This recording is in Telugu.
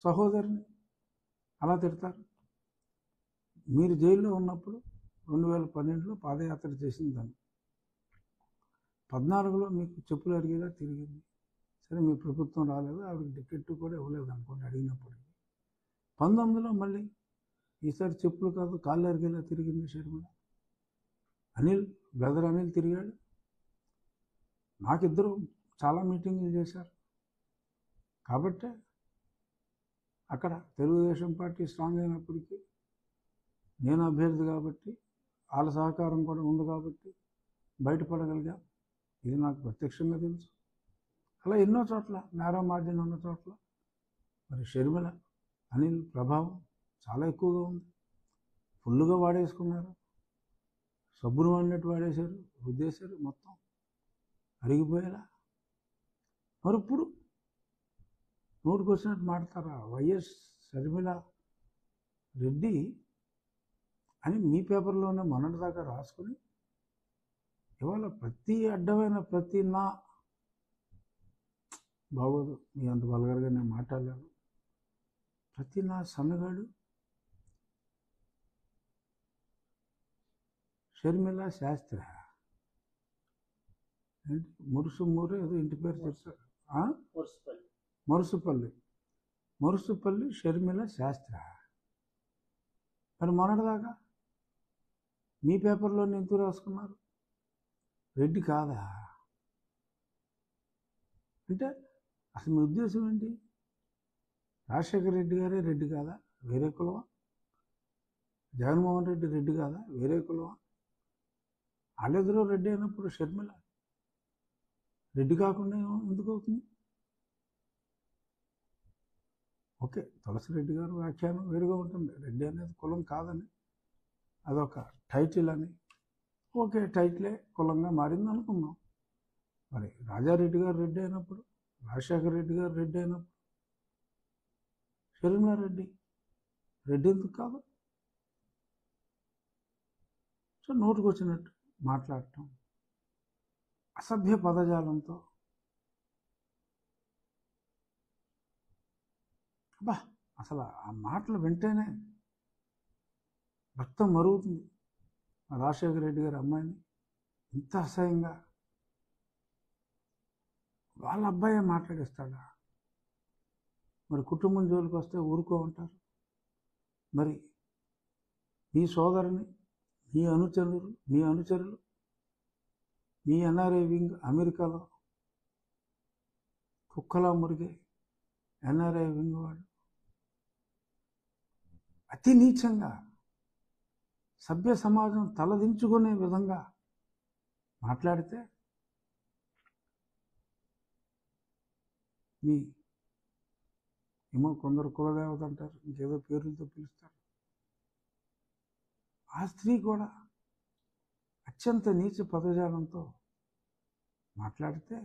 సహోదరిని అలా తిడతారు. మీరు జైల్లో ఉన్నప్పుడు 2012లో పాదయాత్ర చేసింది దాన్ని, 14లో మీకు చెప్పులు అడిగేలా తిరిగింది. సరే మీ ప్రభుత్వం రాలేదు, ఆవిడకి టికెట్ కూడా ఇవ్వలేదు అనుకోండి అడిగినప్పుడు. 19లో మళ్ళీ ఈసారి చెప్పులు కాదు కాళ్ళు అరిగేలా తిరిగింది షర్మిల. అనిల్ బ్రదర్ అనిల్ తిరిగాడు. నాకిద్దరు చాలా మీటింగులు చేశారు. కాబట్టే అక్కడ తెలుగుదేశం పార్టీ స్ట్రాంగ్ అయినప్పటికీ నేను అభ్యర్థి కాబట్టి వాళ్ళ సహకారం కూడా ఉంది కాబట్టి బయటపడగలిగా. ఇది నాకు ప్రత్యక్షంగా తెలుసు. అలా ఎన్నో చోట్ల నేరో మార్జిన్ ఉన్న చోట్ల మరి షర్మిల అనిల్ ప్రభావం చాలా ఎక్కువగా ఉంది. ఫుల్లుగా వాడేసుకున్నారు, సబ్బును వాడినట్టు వాడేశారు, రుద్దేశారు మొత్తం అరిగిపోయేలా. మరి ఇప్పుడు నోటికి వచ్చినట్టు మాడతారా? వైఎస్ షర్మిల రెడ్డి అని మీ పేపర్లోనే మొన్నటిదాకా రాసుకుని ఇవాళ ప్రతి అడ్డమైన ప్రతి నా బాగోదు, మీ అంత బలగరగా నేను మాట్లాడలేను. ప్రతి నా సన్నగాడు షర్మిల శాస్త్రి ఏంటి మురుసుమూరు ఏదో ఇంటి పేరు చెప్తారు, మరుసుపల్లి షర్మిల శాస్త్రి. మరి మొన్నటిదాకా మీ పేపర్లో ఎందుకు రాసుకున్నారు? రెడ్డి కాదా అంటే అసలు మీ ఉద్దేశం ఏంటి? రాజశేఖర రెడ్డి గారే రెడ్డి కాదా, వేరే కులమా? జగన్మోహన్ రెడ్డి రెడ్డి కాదా, వేరే కులమా? వాళ్ళెదురో రెడ్డి అయినప్పుడు షర్మిల రెడ్డి కాకుండా ఎందుకు అవుతుంది? ఓకే, తులసిరెడ్డి గారు వ్యాఖ్యానం వేరుగా ఉంటుంది. రెడ్డి అనేది కులం కాదని, అదొక టైటిల్ అని. ఓకే, టైటిలే కులంగా మారింది అనుకుందాం. మరి రాజారెడ్డి గారు రెడ్డి అయినప్పుడు, రాజశేఖర రెడ్డి గారు రెడ్డి అయినప్పుడు షర్మిల రెడ్డి ఎందుకు కాదు? సో నోటికి వచ్చినట్టు మాట్లాడటం, అసభ్య పదజాలంతో అబ్బా అసలు ఆ మాటలు వింటేనే రక్తం మరుగుతుంది. రాజశేఖర రెడ్డి గారి అమ్మాయిని ఇంత అసహ్యంగా వాళ్ళ అబ్బాయే మాట్లాడిస్తాడా? మరి కుటుంబం జోలికి వస్తే ఊరుకో ఉంటారు. మరి మీ సోదరుని, మీ అనుచరులు మీ ఎన్ఆర్ఐ వింగ్ అమెరికాలో కుక్కలా మురిగే ఎన్ఆర్ఐ వింగ్ వాడు అతి నీచంగా సభ్య సమాజం తలదించుకునే విధంగా మాట్లాడితే మీ ఏమో కొందరు కులదేవత అంటారు, ఇంకేదో పేర్లతో పిలుస్తారు. ఆ స్త్రీ కూడా అత్యంత నీచ పదజాలంతో మాట్లాడితే